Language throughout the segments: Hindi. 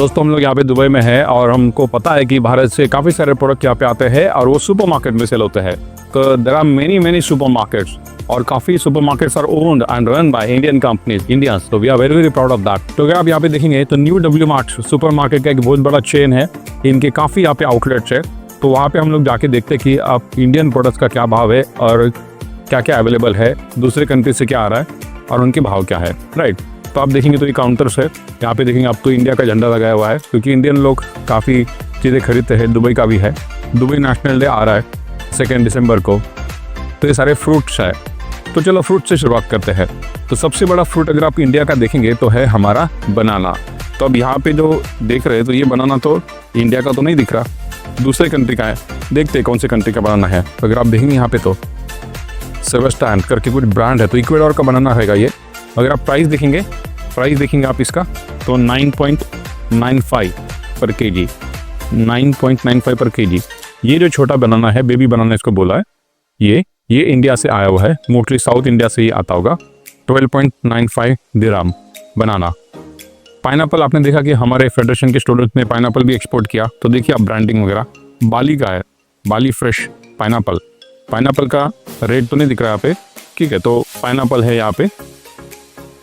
दोस्तों हम लोग यहाँ पे दुबई में हैं और हमको पता है कि भारत से काफ़ी सारे प्रोडक्ट यहाँ पे आते हैं और वो सुपरमार्केट में सेल होते हैं। तो देयर आर मेनी सुपरमार्केट्स और काफ़ी supermarkets are owned and run by Indian companies Indians. तो we are very proud of that. तो अगर आप यहाँ पे देखेंगे तो न्यू डब्ल्यू मार्ट सुपरमार्केट का एक बहुत बड़ा चेन है, इनके काफ़ी यहाँ पे आउटलेट्स है। तो वहाँ पे हम लोग जाके देखते हैं कि आप इंडियन प्रोडक्ट्स का क्या भाव है और क्या क्या अवेलेबल है, दूसरे कंट्री से क्या आ रहा है और उनके भाव क्या है, राइट। तो आप देखेंगे तो ये काउंटर्स है, यहाँ पे देखेंगे आप तो इंडिया का झंडा लगाया हुआ है क्योंकि इंडियन लोग काफ़ी चीज़ें खरीदते हैं। दुबई का भी है, दुबई नेशनल डे आ रहा है 2 दिसंबर को। तो ये सारे फ्रूट्स है। तो चलो फ्रूट से शुरुआत करते हैं। तो सबसे बड़ा फ्रूट अगर आप इंडिया का देखेंगे तो है हमारा बनाना। तो अब यहाँ पे जो देख रहे हैं तो ये बनाना तो इंडिया का तो नहीं दिख रहा, दूसरे कंट्री का है। देखते हैं कौन से कंट्री का बनाना है। अगर आप देखेंगे यहाँ पे तो सेबेस्टियन करके कुछ ब्रांड है, तो इक्वेडोर का बनाना रहेगा ये। अगर आप प्राइस देखेंगे आप इसका तो 9.95 पर केजी, 9.95 पर केजी। ये जो छोटा बनाना है, बेबी बनाना इसको बोला है, ये इंडिया से आया हुआ है, मोस्टली साउथ इंडिया से ही आता होगा। 12.95 दिरहम बनाना। पाइनएप्पल आपने देखा कि हमारे फेडरेशन के स्टूडेंट्स ने पाइनएप्पल भी एक्सपोर्ट किया। तो देखिए आप ब्रांडिंग वगैरह बाली का है, बाली फ्रेश पाइनएप्पल का रेट तो नहीं दिख रहा है यहाँ पे, ठीक है। तो पाइनएप्पल है यहाँ पे,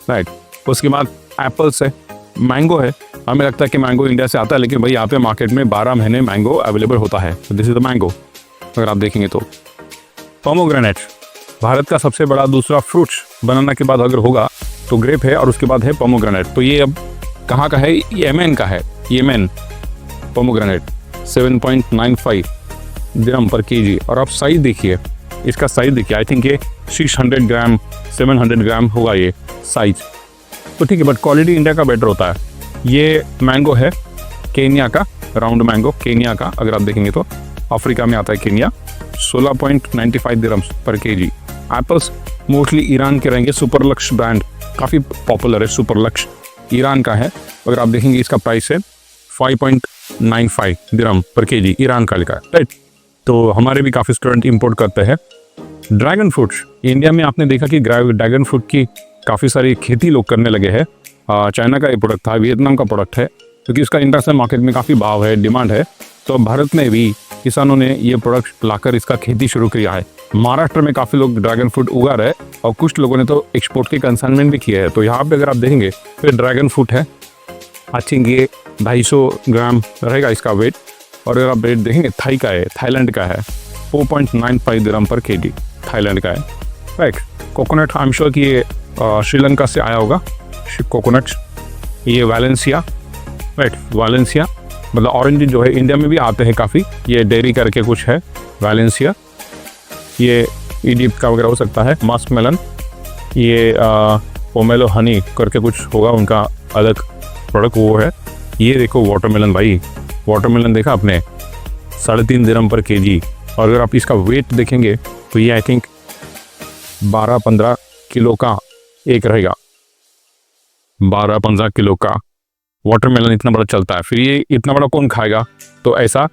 राइट। उसके बाद एप्पल्स है, मैंगो है। हमें लगता है कि मैंगो इंडिया से आता है, लेकिन भाई यहाँ पे मार्केट में 12 महीने मैंगो अवेलेबल होता है। तो दिस इज द मैंगो। अगर आप देखेंगे तो पोमोग्रेनेट भारत का सबसे बड़ा दूसरा फ्रूट्स बनाना के बाद अगर होगा तो ग्रेप है और उसके बाद है पोमोग्रेनेट। तो ये अब कहाँ का है? येमेन का है, येमेन पोमोग्रेनेट 7.95 दिरहम पर केजी। और आप साइज देखिए, इसका साइज देखिए, आई थिंक ये 600 ग्राम 700 ग्राम होगा ये साइज। तो ठीक है, बट क्वालिटी इंडिया का बेटर होता है। ये मैंगो है केन्या का, राउंड मैंगो केन्या का। अगर आप देखेंगे तो अफ्रीका में आता है केन्या, 16.95 दिरहम पर केजी। एप्पल्स मोस्टली ईरान के रहेंगे, सुपरलक्स ब्रांड काफ़ी पॉपुलर है, सुपरलक्स ईरान का है। अगर आप देखेंगे इसका प्राइस है 5.95 दिरहम पर केजी, ईरान का लिखा है, राइट। तो हमारे भी काफ़ी स्टूडेंट इंपोर्ट करते हैं। ड्रैगन फ्रूट्स इंडिया में आपने देखा कि ड्रैगन फ्रूट की काफ़ी सारी खेती लोग करने लगे हैं। चाइना का ये प्रोडक्ट था, वियतनाम का प्रोडक्ट है, क्योंकि इसका इंटरनेशनल मार्केट में काफ़ी भाव है, डिमांड है। तो भारत में भी किसानों ने ये प्रोडक्ट लाकर इसका खेती शुरू किया है। महाराष्ट्र में काफ़ी लोग ड्रैगन फ्रूट उगा रहे हैं और कुछ लोगों ने तो एक्सपोर्ट की कंसाइनमेंट भी किया है। तो यहाँ पे अगर आप देखेंगे तो ड्रैगन फ्रूट है, आई थिंक ये 250 ग्राम रहेगा इसका वेट। और अगर आप वेट देखेंगे थाई का है, थाईलैंड का है, 4.95 दिरहम पर केजी, थाईलैंड का है, right. Coconut I am sure कि ये श्रीलंका से आया होगा कोकोनट। ये वैलेंसिया, राइट, वैलेंसिया मतलब ऑरेंज जो है इंडिया में भी आते हैं काफ़ी। ये डेयरी करके कुछ है वैलेंसिया। ये इजिप्ट का वगैरह हो सकता है। मस्क मेलन, ये पोमेलो हनी करके कुछ होगा उनका अलग प्रोडक्ट, वो है। ये देखो वाटरमेलन, भाई वाटरमेलन देखा आपने, 3.5 दिरहम पर केजी। और अगर आप इसका वेट देखेंगे तो ये आई थिंक 12-15 किलो का एक रहेगा, 12-15 किलो का वाटरमेलन इतना बड़ा चलता है। फिर ये इतना बड़ा कौन खाएगा? तो ऐसा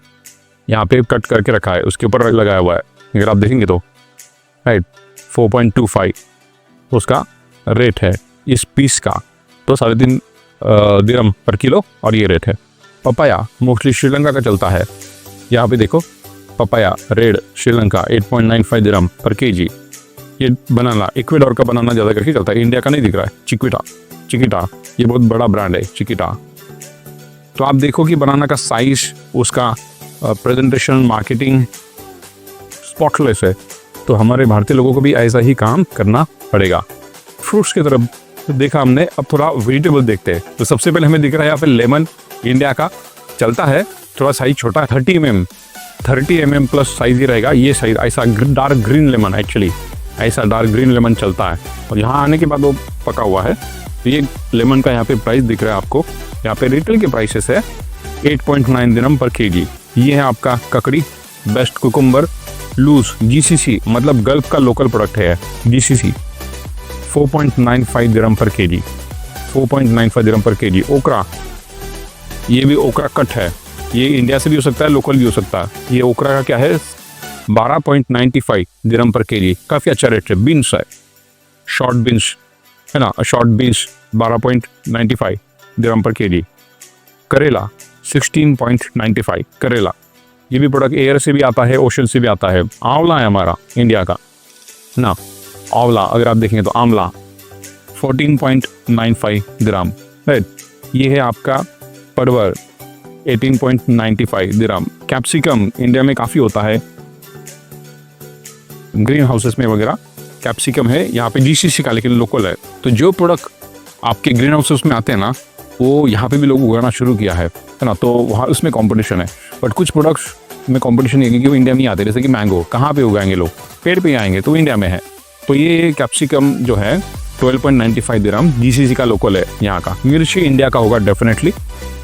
यहाँ पे कट करके रखा है, उसके ऊपर लगाया हुआ है। अगर आप देखेंगे तो राइट 4.25 उसका रेट है इस पीस का। तो 3.5 दिरहम पर किलो और ये रेट है। पपाया मोस्टली श्रीलंका का चलता है। यहाँ पे देखो पपाया रेड श्रीलंका 8.95 दिरहम पर केजी। ये बनाना इक्वेडोर का बनाना ज़्यादा करके चलता है, इंडिया का नहीं दिख रहा है। चिकिटा ये बहुत बड़ा ब्रांड है चिकिटा। तो आप देखो कि बनाना का साइज, उसका प्रेजेंटेशन, मार्केटिंग स्पॉटलेस है। तो हमारे भारतीय लोगों को भी ऐसा ही काम करना पड़ेगा। फ्रूट्स की तरफ देखा हमने, अब थोड़ा वेजिटेबल देखते हैं। तो सबसे पहले हमें दिख रहा है यहाँ पे लेमन, इंडिया का चलता है, थोड़ा साइज छोटा, 30 mm प्लस साइज ही रहेगा। ये साइज ऐसा डार्क ग्रीन लेमन, एक्चुअली ऐसा डार्क ग्रीन लेमन चलता है और यहाँ आने के बाद वो पका हुआ है। तो ये लेमन का यहाँ पे प्राइस दिख रहा है आपको। यहाँ पे रिटेल के प्राइसेस है 8.9 दिरहम पर केजी। ये है आपका ककड़ी, बेस्ट कुकुम्बर लूज, GCC मतलब गल्फ का लोकल प्रोडक्ट है GCC, 4.95 दिरहम पर केजी, 4.95 दिरहम पर केजी। ओकरा, ये भी ओकरा कट है, ये इंडिया से भी हो सकता है, लोकल भी हो सकता है। ये ओकरा का क्या है 12.95 दिरहम पर केजी, काफ़ी अच्छा रेट है। बीन्स है, शॉर्ट बीन्स है ना, शॉर्ट बीन्स 12.95 दिरहम पर केजी। करेला 16.95 करेला। ये भी प्रोडक्ट एयर से भी आता है, ओशन से भी आता है। आंवला है हमारा इंडिया का ना, आंवला अगर आप देखेंगे तो आंवला 14.95 ग्राम, राइट। ये है आपका परवर 18.95 ग्राम। कैप्सिकम इंडिया में काफ़ी होता है, ग्रीन हाउसेस में वगैरह कैप्सिकम है यहाँ पे जीसीसी का, लेकिन लोकल है। तो जो प्रोडक्ट आपके ग्रीन हाउसेस में आते हैं ना, वो यहाँ पे भी लोग उगाना शुरू किया है ना, तो वहाँ उसमें कंपटीशन है। बट कुछ प्रोडक्ट्स में कंपटीशन नहीं है क्योंकि वो इंडिया में नहीं आते। जैसे कि मैंगो कहाँ पे उगाएंगे लोग, पेड़ पे आएंगे, तो इंडिया में है। तो ये कैप्सिकम जो है 12.95 दिरहम जीसीसी का लोकल है यहाँ का। मिर्ची इंडिया का होगा डेफिनेटली।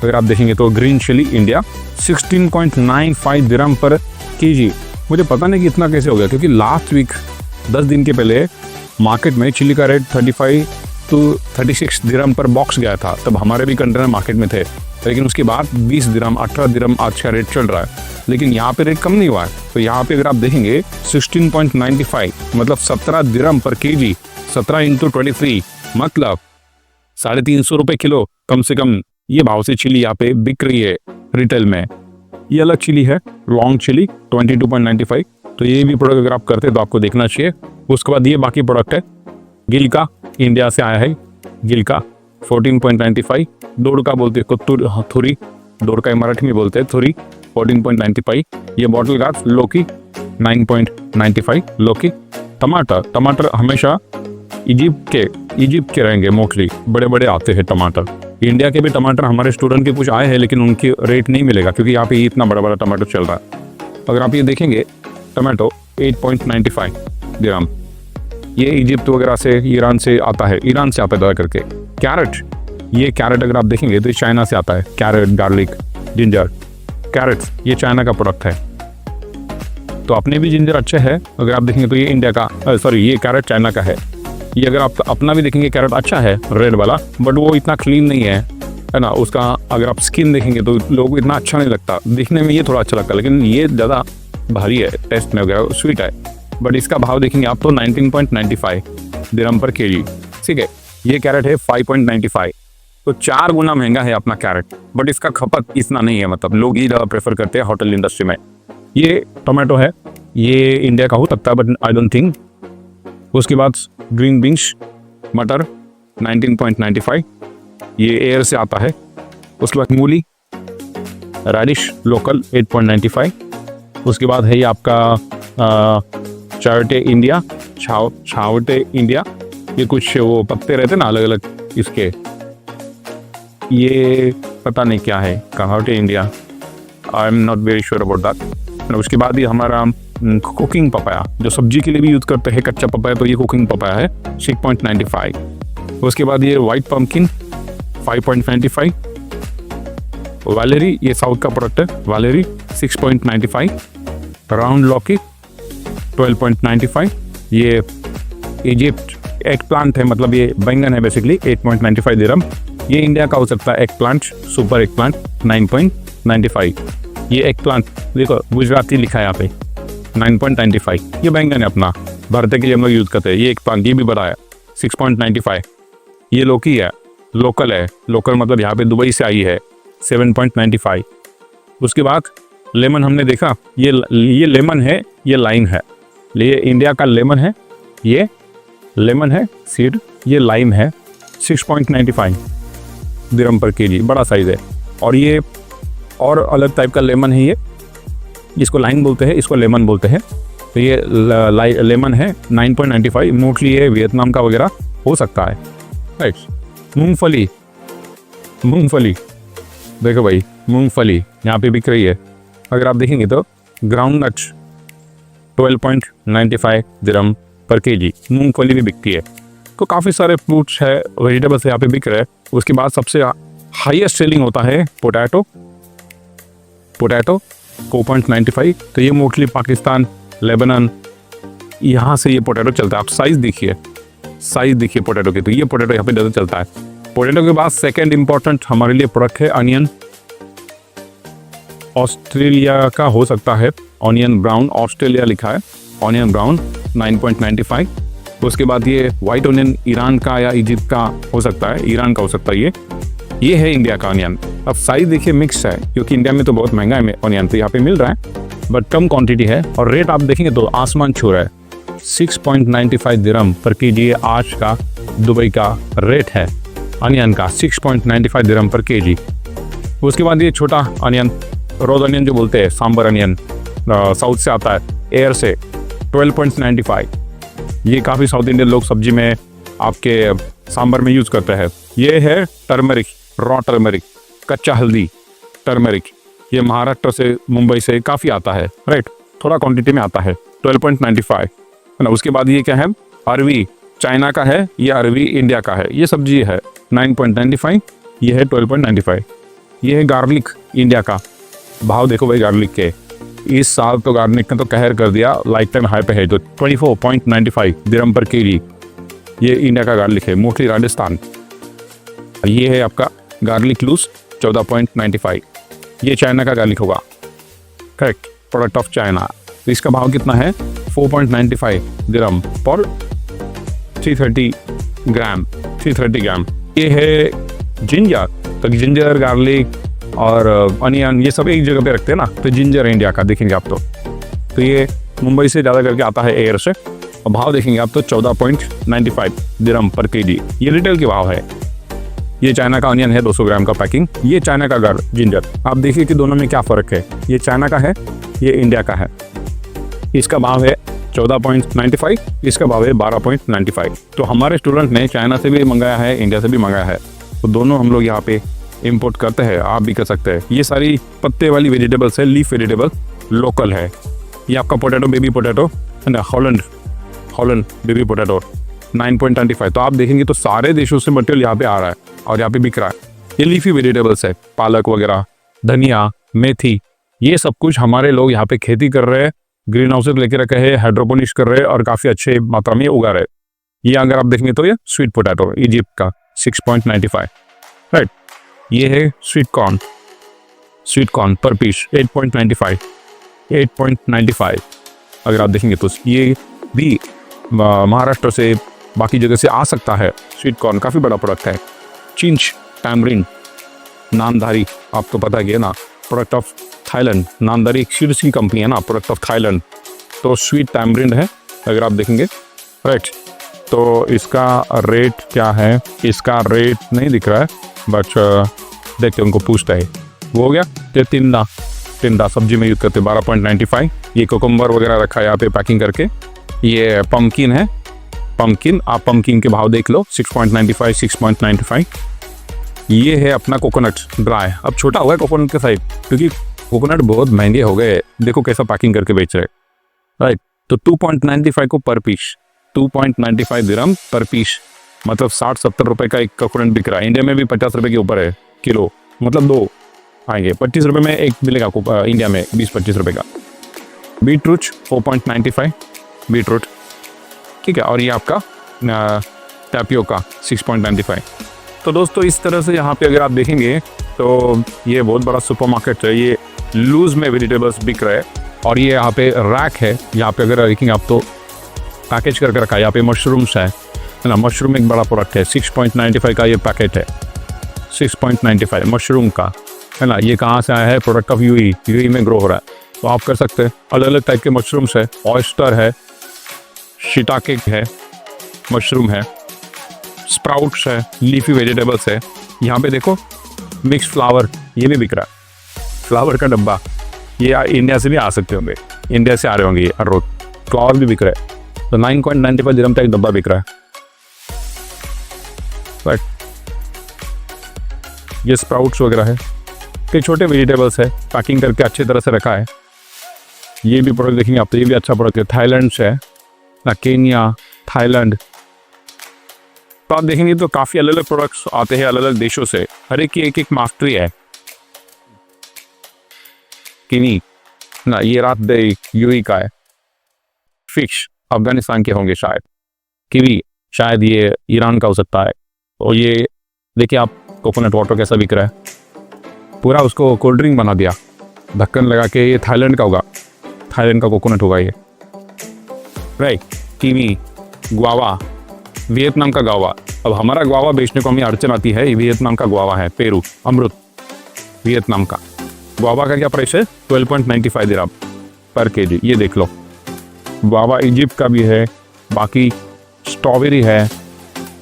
अगर आप देखेंगे तो ग्रीन चिली इंडिया 16.95 दिरहम पर केजी। मुझे पता नहीं कि इतना कैसे हो गया, क्योंकि लास्ट वीक 10 दिन के पहले मार्केट में चिली का रेट 35 to 36 दिरहम पर बॉक्स गया था। तब हमारे भी कंटेनर मार्केट में थे, लेकिन उसके बाद 20 दिरहम 18 दिरहम आज का रेट चल रहा है। लेकिन यहाँ पे रेट कम नहीं हुआ है। तो यहाँ पे अगर आप देखेंगे 16.95 मतलब 17 दिरहम पर केजी, 17 × 23 मतलब 350 रुपये किलो कम से कम ये भाव से चिली यहाँ पे बिक रही है रिटेल में। ये अलग चिली है, लॉन्ग चिली 22.95। तो ये भी प्रोडक्ट अगर आप करते हैं तो आपको देखना चाहिए। उसके बाद ये बाकी प्रोडक्ट है, गिलका इंडिया से आया है, गिलका 14.95। दोड़का बोलते हैं, थुरी दोड़का मराठी में बोलते हैं, थुरी 14.95। ये बॉटल गार्ड लौकी 9.95 लौकी। टमाटर हमेशा इजिप्ट के रहेंगे, मोस्टली बड़े बड़े आते हैं टमाटर। इंडिया के भी टमाटर हमारे स्टूडेंट के कुछ आए हैं, लेकिन उनकी रेट नहीं मिलेगा क्योंकि यहाँ पे इतना बड़ा बड़ा टमाटर चल रहा है। अगर आप ये देखेंगे टमाटो 8.95 दिरहम, ये इजिप्ट वगैरह से, ईरान से आता है ज़्यादा करके। कैरेट, ये कैरेट अगर आप देखेंगे तो ये चाइना से आता है। कैरेट, गार्लिक, जिंजर, कैरेट ये चाइना का प्रोडक्ट है। तो अपने भी जिंजर अच्छे है, अगर आप देखेंगे तो ये इंडिया का, ये कैरेट चाइना का है। ये अगर आप अपना भी देखेंगे कैरेट अच्छा है, रेड वाला, बट वो इतना क्लीन नहीं है ना। उसका अगर आप स्किन देखेंगे तो लोगों को इतना अच्छा नहीं लगता, दिखने में ये थोड़ा अच्छा लगता है, लेकिन ये ज़्यादा भारी है, टेस्ट में वगैरह स्वीट है। बट इसका भाव देखेंगे आप तो 19.95 दिरहम पर केजी, ठीक है। ये कैरेट है 5.95, तो 4 गुना महंगा है अपना कैरेट, बट इसका खपत इतना नहीं है, मतलब लोग ये ज़्यादा प्रेफर करते हैं होटल इंडस्ट्री में। ये टोमेटो है, ये इंडिया का हो सकता है बट आई डोंट थिंक। उसके बाद ग्रीन बीन्स मटर 19.95, ये एयर से आता है। उसके बाद मूली रेडिश लोकल 8.95। उसके बाद है ये आपका चावटे इंडिया, छावटे इंडिया, ये कुछ वो पत्ते रहते ना अलग अलग इसके, ये पता नहीं क्या है, कहावटे India, I am not very sure about that. उसके बाद ये हमारा कुकिंग पपाया, जो सब्जी के लिए भी यूज़ करते हैं कच्चा पपाया, तो ये कुकिंग पपाया है 6.95। उसके बाद ये वाइट पम्पकिन 5.95। वालेरी, ये साउथ का प्रोडक्ट है, वालेरी 6.95। राउंड लौकी 12.95। ये इजिप्ट एग प्लांट है, मतलब ये बैंगन है बेसिकली, 8.95 दिरहम। ये इंडिया का हो सकता है egg plant, super egg plant 9.95। ये एग प्लांट देखो गुजराती लिखा है यहाँ पे 9.95। ये बैंगन है अपना भारत के लिए हम लोग यूज़ करते हैं। ये एग प्लांट, ये भी बड़ा है 6.95। ये लौकी है, लोकल है, लोकल मतलब यहाँ पे दुबई से आई है 7.95। उसके बाद लेमन हमने देखा, ये लेमन है, ये लाइम है। ये इंडिया का लेमन है, ये लेमन है सीड, ये लाइम है 6.95 दिरहम पर केजी, बड़ा साइज़ है। और ये और अलग टाइप का लेमन है, ये इसको लाइम बोलते हैं, इसको लेमन बोलते हैं। तो ये लेमन है 9.95। मोस्टली ये वियतनाम का वगैरह हो सकता है, राइट। मूंगफली देखो भाई, मूंगफली यहाँ पे बिक रही है। अगर आप देखेंगे तो ग्राउंड नट 12.95 दिरहम पर केजी, मूंगफली भी बिकती है। तो काफ़ी सारे फ्रूट्स है, वेजिटेबल्स यहाँ पे बिक रहे हैं। उसके बाद सबसे हाईएस्ट सेलिंग होता है पोटैटो 4.95। तो ये मोस्टली पाकिस्तान, लेबनान, यहाँ से ये पोटैटो चलता है। आप साइज़ देखिए पोटैटो की, तो ये पोटैटो यहाँ पे ज़्यादा चलता है। पोटैटो के बाद सेकेंड इम्पॉर्टेंट हमारे लिए प्रोडक्ट है अनियन। ऑस्ट्रेलिया का हो सकता है, ऑनियन ब्राउन, ऑस्ट्रेलिया लिखा है, ऑनियन ब्राउन 9.95। उसके बाद ये वाइट ऑनियन ईरान का या इजिप्ट का हो सकता है, ईरान का हो सकता है। ये है इंडिया का ऑनियन अब साइज देखिए मिक्स है, क्योंकि इंडिया में तो बहुत महंगा है ऑनियन, तो यहाँ पे मिल रहा है बट कम क्वांटिटी है। और रेट आप देखेंगे तो आसमान छू रहा है। 6.95 दिरहम पर केजी आज का दुबई का रेट है अनियन का, 6.95 दिरहम पर केजी। उसके बाद ये छोटा अनियन, रोज अनियन जो बोलते हैं, सांबर अनियन, साउथ से आता है, एयर से, 12.95। ये काफ़ी साउथ इंडियन लोग सब्जी में आपके सांबर में यूज़ करते हैं। ये है टर्मरिक, रॉ टर्मरिक, कच्चा हल्दी टर्मरिक। ये महाराष्ट्र से, मुंबई से काफ़ी आता है, राइट, थोड़ा क्वांटिटी में आता है, 12.95 है ना। उसके बाद ये क्या है, अरवी चाइना का है, ये अरवी इंडिया का है। ये सब्जी है 9.95, ये है 12.95। ये है गार्लिक इंडिया का। भाव देखो भाई गार्लिक के, इस साल तो गार्लिक ने तो कहर कर दिया, लाइफ टाइम हाई पे है, तो 24.95 दिरहम पर केजी। ये इंडिया का गार्लिक है, मोस्टली राजस्थान। ये है आपका गार्लिक लूज, 14.95। ये चाइना का गार्लिक होगा, करेक्ट, प्रोडक्ट ऑफ चाइना। तो इसका भाव कितना है, 4.95 दिरहम पर 330 ग्राम। ये है जिंजर, तो जिंजर, गार्लिक और अनियन ये सब एक जगह पे रखते हैं ना, तो जिंजर इंडिया का देखेंगे आप तो ये मुंबई से ज़्यादा करके आता है एयर से। और भाव देखेंगे आप तो 14.95 दिरहम पर केजी। ये रिटेल के भाव है। ये चाइना का अनियन है, 200 ग्राम का पैकिंग। ये चाइना का जिंजर। आप देखिए कि दोनों में क्या फ़र्क है, ये चाइना का है, ये इंडिया का है। इसका भाव है 14.95, इसका भाव है 12.95। तो हमारे स्टूडेंट ने चाइना से भी मंगाया है, इंडिया से भी मंगाया है, तो दोनों हम लोग यहाँ पे इंपोर्ट करते हैं। आप भी कर सकते हैं। ये सारी पत्ते वाली वेजिटेबल्स है, लीफ वेजिटेबल, लोकल है। ये आपका पोटैटो, बेबी पोटैटो है ना, हॉलैंड बेबी पोटैटो 9.25। तो आप देखेंगे तो सारे देशों से मटेरियल यहाँ पे आ रहा है और यहाँ पे बिक रहा है। ये लीफी वेजिटेबल्स है, पालक वगैरह, धनिया, मेथी, ये सब कुछ हमारे लोग यहाँ पे खेती कर रहे हैं, ग्रीन हाउसेज लेके रखे हैं, हाइड्रोपोनिक्स कर रहे हैं और काफ़ी अच्छे मात्रा में उगा रहे हैं। ये अगर आप देखेंगे तो ये स्वीट पोटैटो इजिप्ट का 6.95, राइट। ये है स्वीट कॉर्न पर पीस 8.95। अगर आप देखेंगे तो ये भी महाराष्ट्र से, बाकी जगह से आ सकता है। स्वीट कॉर्न काफ़ी बड़ा प्रोडक्ट है। चिंच टैमरिन, नामधारी, आपको पता है ना, प्रोडक्ट ऑफ थाईलैंड। नामधारी एक सीड्स की कंपनी है ना, प्रोडक्ट ऑफ थाईलैंड। तो स्वीट टैमरिन है, अगर आप देखेंगे, राइट। तो इसका रेट क्या है, इसका रेट नहीं दिख रहा है, बट देखते उनको पूछता है। वो हो गया। तो टिंडा सब्जी में यूज़ करते 12.95। ये कोकम्बर वगैरह रखा है यहाँ पे पैकिंग करके। ये पम्पकिन है, आप पम्पकिन के भाव देख लो, 6.95, 6.95। ये है अपना कोकोनट ड्राई। अब छोटा हुआ है कोकोनट के साइड, क्योंकि कोकोनट बहुत महंगे हो गए। देखो कैसा पैकिंग करके बेच रहे, राइट। तो 2.95 को पर पीस, 2.95 दिरहम पर पीस, मतलब 60-70 रुपए का एक कोकोनट बिक रहा है। इंडिया में भी 50 रुपए के ऊपर है किलो, मतलब 2 आएंगे। 25 रुपए में एक मिलेगा इंडिया में, 20-25 रुपए का। बीटरूट 4.95 बीटरूट, ठीक है। और ये आपका टैपियोका 6.95। तो दोस्तों इस तरह से यहाँ पे अगर आप देखेंगे तो ये बहुत बड़ा सुपरमार्केट है। ये लूज में वेजिटेबल्स बिक रहे हैं। और ये यहाँ पे रैक है, यहाँ पे अगर देखेंगे आप तो पैकेज करके रखा है। यहाँ पे मशरूम्स है ना, मशरूम एक बड़ा प्रोडक्ट है, 6.95 का ये पैकेट है, 6.95 मशरूम का, है ना। ये कहाँ से आया है, प्रोडक्ट ऑफ यूएई में ग्रो हो रहा है। तो आप कर सकते हैं। अलग अलग टाइप के मशरूम्स है, ऑयस्टर है, शिटाके है, मशरूम है, स्प्राउट्स है, लीफी वेजिटेबल्स है। यहाँ पे देखो मिक्स फ्लावर, ये भी बिक रहा है, फ्लावर का डब्बा। ये इंडिया से भी आ सकते होंगे, इंडिया से आ रहे होंगे ये हर रोज। फ्लावर भी बिक रहा है, तो 9.95 दिरहम का एक डब्बा बिक रहा है, राइट। ये स्प्राउट्स वगैरह है, कई छोटे वेजिटेबल्स है, पैकिंग करके अच्छी तरह से रखा है। ये भी प्रोडक्ट देखेंगे आप तो ये भी अच्छा प्रोडक्ट है, थाईलैंड से है ना, केनिया, थाईलैंड। तो आप देखेंगे तो काफ़ी अलग अलग प्रोडक्ट्स आते हैं अलग अलग देशों से, हर एक की एक एक मास्टरी है। किनी ना, ये रात दे यूएई का है। फिश अफगानिस्तान के होंगे शायद। किवी शायद ये ईरान का हो सकता है। और ये देखिए आप कोकोनट वाटर कैसा बिक रहा है, पूरा उसको कोल्ड ड्रिंक बना दिया, ढक्कन लगा के। ये थाईलैंड का होगा, थाईलैंड का कोकोनट होगा ये, राइट। कीवी, गुआवा, वियतनाम का गुआवा। अब हमारा गुआवा बेचने को हमें अड़चन आती है, वियतनाम का गुआवा है, पेरू अमरुद, वियतनाम का। गुआवा का क्या प्राइस है? 12.95 दिरहम पर केजी। ये देख लो, गुआवा इजिप्ट का भी है, बाकी स्ट्रॉबेरी है,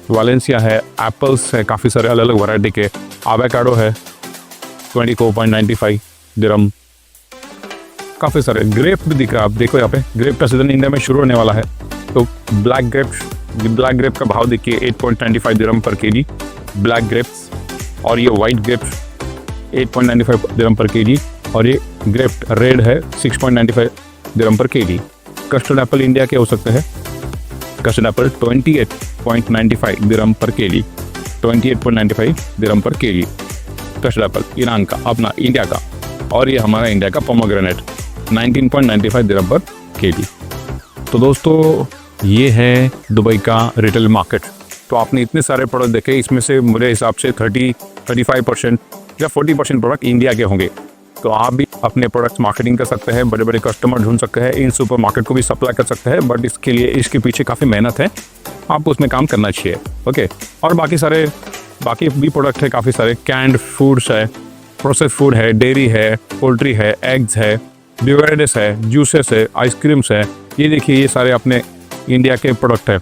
वालेंसिया है, एप्पल्स है, काफ़ी सारे अलग अलग वैरायटी के। एवोकाडो है 24.95 दिरहम। काफ़ी सारे ग्रेप भी दिख रहा है, आप देखो यहाँ पे ग्रेप का सीजन इंडिया में शुरू होने वाला है। तो ब्लैक ग्रेप का भाव देखिए 8.95 दिरहम पर केजी ब्लैक ग्रेप्स, और ये वाइट ग्रेप्स 8.95 दिरहम पर केजी, और ये ग्रेप रेड है 6.95 दिरहम पर केजी। कस्टर्ड एप्पल इंडिया के हो सकते हैं, कस्टर्ड एप्पल 28.95 दिरहम पर केजी, 28.95 दिरहम पर केजी कस्टर्ड एप्पल ईरान का, अपना इंडिया का। और ये हमारा इंडिया का पोमोग्रेनेट 19.95 दिरहम पर केजी। तो दोस्तों ये है दुबई का रिटेल मार्केट। तो आपने इतने सारे प्रोडक्ट देखे, इसमें से मेरे हिसाब से 35% या 40% प्रोडक्ट इंडिया के होंगे। तो आप भी अपने प्रोडक्ट्स मार्केटिंग कर सकते हैं, बड़े बड़े कस्टमर ढूंढ सकते हैं, इन सुपर मार्केट को भी सप्लाई कर सकते हैं, बट इसके लिए इसके पीछे काफ़ी मेहनत है, आपको उसमें काम करना चाहिए। ओके, और बाकी भी प्रोडक्ट है काफ़ी सारे, कैंड फूड्स है, प्रोसेस फूड है, डेयरी है, पोल्ट्री है, एग्स है, बेवरेजेस है, जूसेस है, आइसक्रीम्स है। ये देखिए ये सारे अपने इंडिया के प्रोडक्ट है।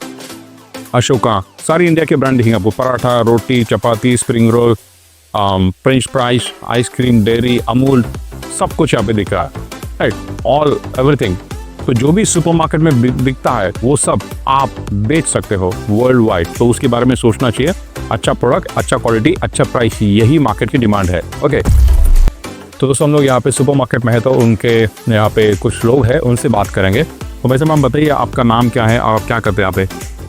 अशोका, सारी इंडिया के ब्रांड दिखेंगे आपको, पराठा, रोटी, chapati, spring roll, French fries, ice cream, dairy, Amul, सब कुछ यहाँ पे दिख रहा है, राइट, ऑल एवरीथिंग। तो जो भी सुपरमार्केट में बिकता है वो सब आप बेच सकते हो वर्ल्ड वाइड। तो उसके बारे में सोचना चाहिए, अच्छा प्रोडक्ट, अच्छा क्वालिटी, अच्छा प्राइस, यही मार्केट की डिमांड है। ओके, तो दोस्तों हम लोग यहाँ पे सुपरमार्केट में है, तो उनके यहाँ पे कुछ लोग हैं, उनसे बात करेंगे। तो वैसे मैम बताइए आपका नाम क्या है और क्या करते हैं यहाँ पे?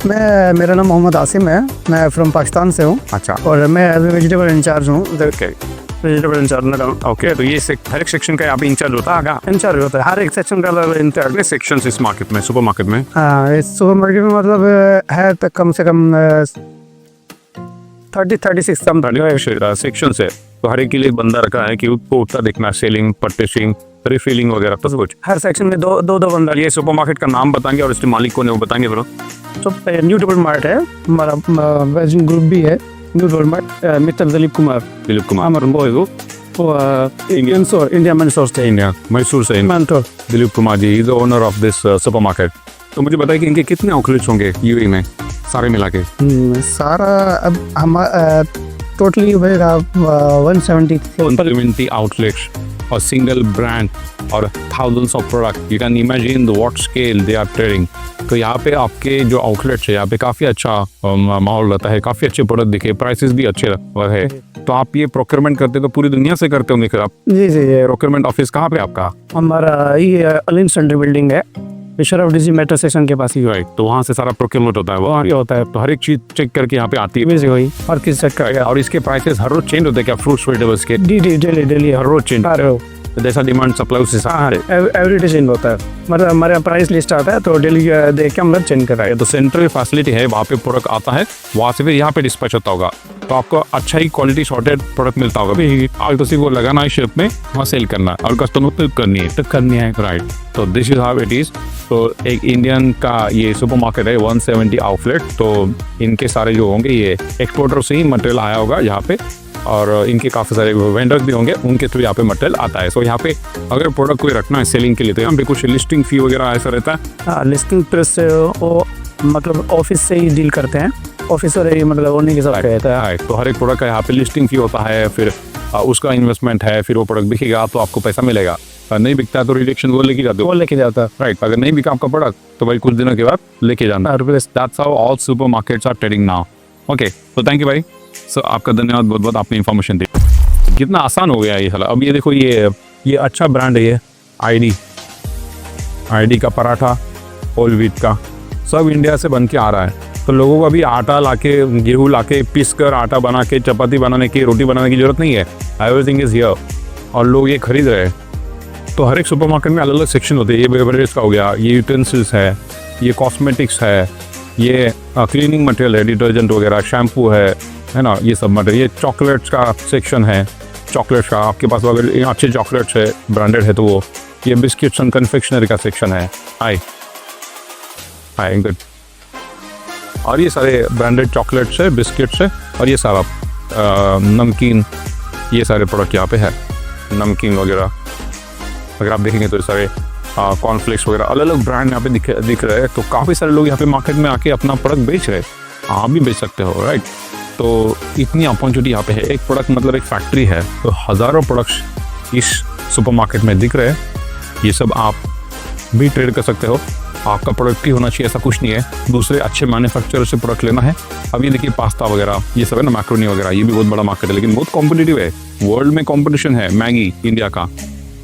मेरा नाम मोहम्मद आसिम है, मैं फ्रॉम पाकिस्तान से हूँ। अच्छा, और मैं एज ए वेजिटेबल इंचार्ज हूँ। वेजिटेबल इंचार्ज ओके, तो ये हर एक सेक्शन का यहाँ पे इंचार्ज होता है क्या? इंचार्ज होता है, हर एक सेक्शन का अलग इंचार्ज। कितने सेक्शंस इस मार्केट में, सुपर मार्केट में? हाँ, इस सुपर मार्केट में मतलब है तो कम से कम 36 सेक्शन है। तो हर एक के लिए बंदा रखा है कि उसको उतना देखना, सेलिंग, परचेसिंग, रिफिलिंग वगैरह, तो सब कुछ। हर सेक्शन में दो बंदा। ये सुपर मार्केट का नाम बताएंगे और इसके मालिक कौन है वो बताएंगे ब्रो? तो न्यू डेवलप मार्ट है हमारा, वेजिंग ग्रुप भी है new develop mart. Mister Dilip Kumar हमारे इंडिया मैसूर से Dilip Kumar ji is the owner of this supermarket. तो मुझे बताइए कि इनके कितने आउटलेट्स होंगे यूएई में सारे मिला के? सारा अब हमारा टोटली होगा 170 आउटलेट्स और सिंगल ब्रांड और thousands of products. You can imagine the what scale they are trading. तो यहाँ पे आपके जो आउटलेट्स है यहाँ पे काफ़ी अच्छा माहौल रहता है, काफ़ी अच्छे प्रोडक्ट दिखे, प्राइसेस भी अच्छे है। तो आप ये प्रोक्योरमेंट करते तो पूरी दुनिया से करते होंगे आप? जी जी। प्रोक्योरमेंट ऑफिस कहाँ पे आपका? हमारा ये अलिन सेंटर बिल्डिंग है, शरफ डीजी मेट्रो स्टेशन के पास ही। राइट, तो वहाँ से सारा प्रोक्योरमेंट होता है, वहाँ होता है। तो हर एक चीज़ चेक करके यहाँ पे आती है वही हर किस चेक करेगा। और इसके प्राइसेस हर रोज चेंज होते हैं क्या, फ्रूट्स वेजिटेबल्स के? डेली हर रोज चेंज, जैसा डिमांड सप्लाई उस हिसाब से एवरी डे चेंज होता है। मतलब हमारे प्राइस लिस्ट आता है तो डेली देख के हम लोग चेंज कर रहे हैं। तो सेंट्रल फैसिलिटी है, वहाँ पे प्रोडक्ट आता है, वहाँ से फिर यहाँ पे डिस्पैच होता होगा, तो आपको अच्छा ही क्वालिटी सॉर्टेड प्रोडक्ट मिलता होगा। आज तो सिर्फ वो लगाना है शेल्फ में, वहाँ सेल करना है और कस्टमर को करनी है राइट। तो this is how it is. तो एक इंडियन का ये सुपर मार्केट है, 170 आउटलेट। तो इनके सारे जो होंगे ये एक्सपोर्टर से ही मटेरियल आया होगा यहाँ पे, और इनके काफ़ी सारे वेंडर्स भी होंगे, उनके थ्रू यहाँ पे मटेरियल आता है। सो यहाँ पे अगर प्रोडक्ट कोई रखना है सेलिंग के लिए तो यहाँ पे कुछ लिस्टिंग फी वगैरह ऐसा रहता है? हाँ, लिस्टिंग प्रेस वो मतलब ऑफिस से ही डील करते हैं, ऑफिसर ही मतलब उन्हीं के साथ रहता है। तो हर एक प्रोडक्ट का यहाँ पे लिस्टिंग फी होता है, फिर उसका इन्वेस्टमेंट है, फिर वो प्रोडक्ट बिकेगा तो आपको पैसा मिलेगा, नहीं बिकता तो रिजेक्शन वो लेके जाता है राइट। अगर नहीं बिका आपका प्रोडक्ट तो भाई कुछ दिनों के बाद लेके जाना। That's how all supermarkets are trading now. Okay, तो थैंक यू भाई, सो आपका धन्यवाद बहुत बहुत, आपने इन्फॉर्मेशन दी। कितना आसान हो गया ये साला। अब ये देखो ये अच्छा ब्रांड है, ये आईडी का पराठा, होल व्हीट का, सब इंडिया से बन के आ रहा है। तो लोगों को अभी आटा लाके, गेहूँ लाके पीस कर आटा बना के चपाती बनाने की, रोटी बनाने की जरूरत नहीं है। एवरीथिंग इज हियर और लोग ये खरीद रहे हैं। तो हर एक सुपरमार्केट में अलग अलग सेक्शन होते हैं। ये बेवरेजेस का हो गया, ये यूटेंसिल्स है, ये कॉस्मेटिक्स है, ये क्लीनिंग मटेरियल है, डिटर्जेंट वगैरह, शैम्पू है ना, ये सब मटेरियल। ये चॉकलेट्स का सेक्शन है, चॉकलेट्स का आपके पास अगर अच्छे चॉकलेट्स है, ब्रांडेड है तो वो। ये बिस्किट्स एंड कन्फेक्शनरी का सेक्शन है। Hi good. और ये सारे ब्रांडेड चॉकलेट्स है, बिस्किट्स है, और ये सारा नमकीन, ये सारे प्रोडक्ट यहाँ पे है, नमकीन वगैरह अगर आप देखेंगे तो ये सारे कॉर्नफ्लेक्स वगैरह अलग अलग ब्रांड यहाँ पे दिख रहे हैं। तो काफ़ी सारे लोग यहाँ पे मार्केट में आके अपना प्रोडक्ट बेच रहे हैं, आप भी बेच सकते हो, राइट। तो इतनी अपॉर्चुनिटी यहाँ पे है, एक प्रोडक्ट मतलब एक फैक्ट्री है, तो हज़ारों प्रोडक्ट्स इस सुपरमार्केट में दिख रहे हैं। ये सब आप भी ट्रेड कर सकते हो, आपका प्रोडक्ट ही होना चाहिए ऐसा कुछ नहीं है, दूसरे अच्छे मैन्युफैक्चरर से प्रोडक्ट लेना है। अब ये देखिए पास्ता वगैरह ये सब है ना, मैक्रोनी वगैरह, ये भी बहुत बड़ा मार्केट है लेकिन बहुत कॉम्पिटिटिव है। वर्ल्ड में कॉम्पिटिशन है, मैगी, इंडिया का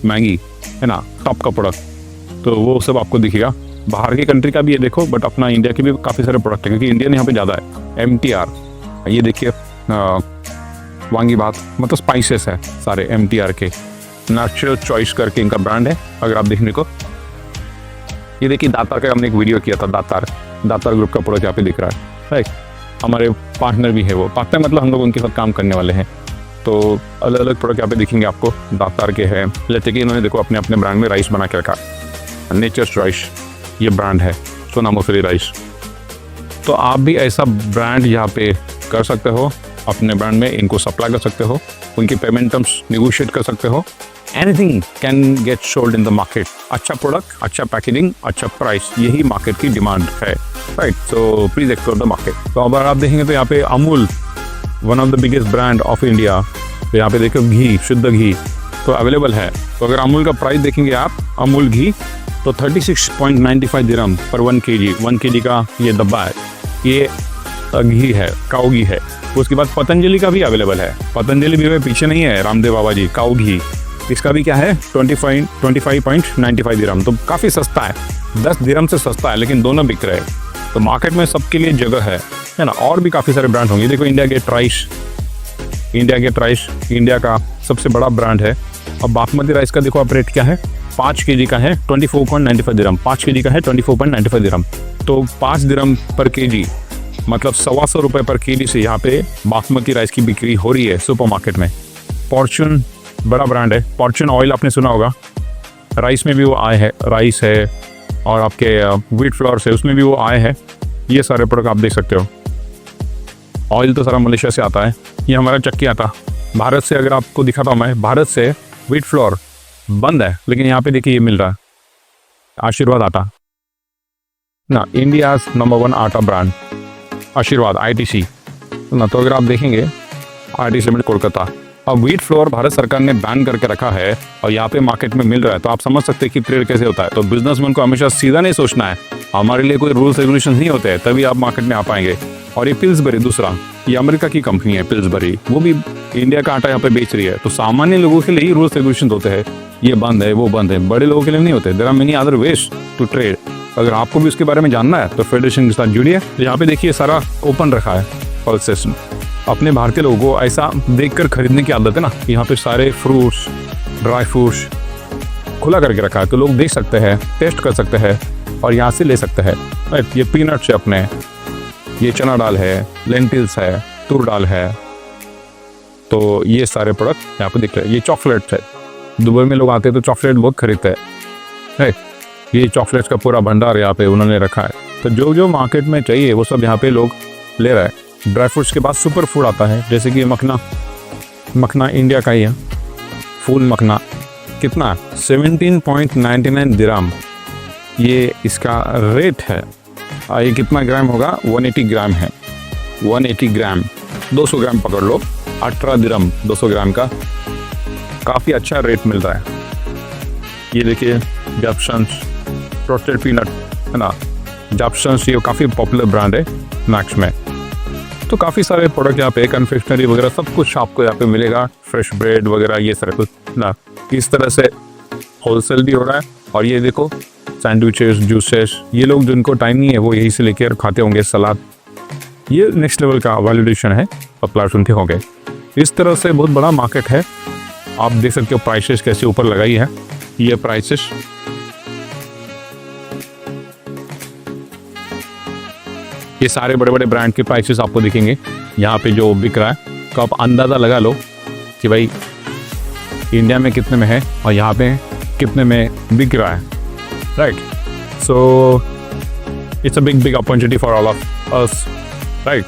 मैगी है ना टॉप का प्रोडक्ट, तो वो सब आपको दिखेगा। बाहर की कंट्री का भी ये देखो, बट अपना इंडिया के भी काफ़ी सारे प्रोडक्ट है क्योंकि इंडियन यहाँ पे ज़्यादा है। MTR ये देखिए वांगी भात, मतलब स्पाइसेस है सारे MTR के, नेचुरल चॉइस करके इनका ब्रांड है अगर आप देखने को। ये देखिए दातार का हमने एक वीडियो किया था, दातार ग्रुप का प्रोडक्ट यहाँ पे दिख रहा है, राइट। हमारे पार्टनर भी है, वो पार्टनर मतलब हम लोग उनके साथ काम करने वाले हैं। तो अलग अलग प्रोडक्ट यहाँ पे दिखेंगे आपको, दातार के हैं। लेते कि इन्होंने देखो अपने अपने ब्रांड में राइस बना के रखा, नेचर चॉइस ये ब्रांड है, सोना मसूरी राइस। तो आप भी ऐसा ब्रांड यहाँ पे कर सकते हो, अपने ब्रांड में इनको सप्लाई कर सकते हो, उनकी पेमेंट टर्म्स निगोशिएट कर सकते हो। Anything can get sold in the market. अच्छा प्रोडक्ट, अच्छा पैकेजिंग, अच्छा प्राइस, यही मार्केट की डिमांड है, right. So please explore the market. तो अगर आप देखेंगे तो यहाँ पे Amul, one of the biggest brand of India, तो यहाँ पे देखो घी, शुद्ध घी तो अवेलेबल है। तो अगर अमूल का प्राइस देखेंगे आप, अमूल घी तो 36.95 दिरहम पर 1 kg, 1 kg का ये डब्बा है, ये घी है, काऊ घी है। उसके बाद पतंजलि का भी अवेलेबल है, पतंजलि भी पीछे नहीं है, रामदेव बाबा जी, काऊ घी, इसका भी क्या है 25.95 दिरहम, तो काफ़ी सस्ता है, 10 दिरहम से सस्ता है, लेकिन दोनों बिक रहे हैं। तो मार्केट में सबके लिए जगह है ना। और भी काफ़ी सारे ब्रांड होंगे, देखो इंडिया गेट राइस, इंडिया का सबसे बड़ा ब्रांड है। अब बासमती राइस का देखो आप रेट क्या है, 5 kg का है 24.95 दिरहम, 5 kg का है 24.95 दिरहम। तो 5 दिरहम पर kg मतलब 125 रुपये पर kg से यहाँ पे बासमती राइस की बिक्री हो रही है सुपरमार्केट में। फॉर्चून बड़ा ब्रांड है, फॉर्चून ऑयल आपने सुना होगा, राइस में भी वो आए है, राइस है और आपके व्हीट फ्लोर से उसमें भी वो आए हैं। ये सारे प्रोडक्ट आप देख सकते हो। ऑयल तो सारा मलेशिया से आता है, ये हमारा चक्की आता भारत से। अगर आपको दिखाता हूँ मैं, भारत से व्हीट फ्लोर बंद है, लेकिन यहाँ पे देखिए ये मिल रहा है, आशीर्वाद आटा ना, इंडिया नंबर 1 आटा ब्रांड आशीर्वाद ITC ना। तो अगर आप देखेंगे ITC लिमिटेड कोलकाता। अब व्हीट फ्लोर भारत सरकार ने बैन करके रखा है और यहाँ पे मार्केट में मिल रहा है, तो आप समझ सकते हैं कि ट्रेड कैसे होता है। तो बिजनेसमैन को हमेशा सीधा नहीं सोचना है, हमारे लिए कोई रूल्स रेगुलेशन नहीं होते हैं, तभी आप मार्केट में आ पाएंगे। और ये पिल्सबरी दूसरा, ये अमेरिका की कंपनी है पिल्सबरी, वो भी इंडिया का आटा यहाँ पे बेच रही है। तो सामान्य लोगों के लिए ही रूल्स रेगुलेशन होते हैं, ये बंद है वो बंद है, बड़े लोगों के लिए नहीं होते। There are many other ways to trade. अगर आपको भी उसके बारे में जानना है तो फेडरेशन के साथ जुड़िए। यहाँ पे देखिए सारा ओपन रखा है पल्सेस। अपने भारतीय लोगों को ऐसा देखकर खरीदने की आदत है ना, यहाँ पे सारे फ्रूट्स, ड्राई फ्रूट्स खुला करके रखा है, तो लोग देख सकते हैं, टेस्ट कर सकते हैं और यहाँ से ले सकते हैं। राइट, ये पीनट्स है अपने, ये चना दाल है, लेंटिल्स है, तूर दाल है, तो ये सारे प्रोडक्ट यहाँ पे दिख रहे हैं। ये चॉकलेट्स है, दुबई में लोग आते हैं तो चॉकलेट बहुत खरीदते हैं, राइट। ये चॉकलेट्स का पूरा भंडार यहाँ पे उन्होंने रखा है। तो जो जो मार्केट में चाहिए वो सब यहाँ पे लोग ले रहे हैं। ड्राई फ्रूट्स के बाद सुपर फूड आता है, जैसे कि मखना इंडिया का ही है, फूल मखना कितना 17.99 दिरहम ये इसका रेट है। ये कितना ग्राम होगा, 180 ग्राम है, 180 ग्राम, 200 ग्राम पकड़ लो, 18 दिरहम 200 ग्राम का, काफ़ी अच्छा रेट मिल रहा है। ये देखिए जॉप्सन्स रोस्टेड पीनट है ना, जॉप्सन्स ये काफ़ी पॉपुलर ब्रांड है मैक्स में। तो काफ़ी सारे प्रोडक्ट यहाँ पे, कन्फेक्शनरी वगैरह सब कुछ आपको यहाँ पे मिलेगा, फ्रेश ब्रेड वगैरह ये सारा कुछ ना। इस तरह से होलसेल भी हो रहा है। और ये देखो सैंडविचेस, जूसेस, ये लोग जिनको टाइम नहीं है वो यहीं से लेकर खाते होंगे, सलाद, ये नेक्स्ट लेवल का वैल्यूएशन है और प्लेटफॉर्म होंगे। इस तरह से बहुत बड़ा मार्केट है। आप देख सकते हो प्राइसेस कैसे ऊपर लगाई है, ये प्राइसेस ये सारे बड़े बड़े ब्रांड के प्राइसेस आपको दिखेंगे यहाँ पे जो बिक रहा है। तो आप अंदाज़ा लगा लो कि भाई इंडिया में कितने में है और यहाँ पे कितने में बिक रहा है, right. So it's a big opportunity for all of us, right.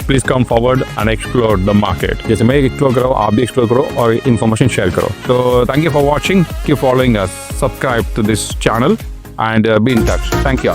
Please come forward and explore the market. जैसे मैं एक्सप्लोर करो, आप भी एक्सप्लोर करो और इन्फॉर्मेशन शेयर करो. तो thank you for watching, keep following us, subscribe to this channel and be in touch. Thank you.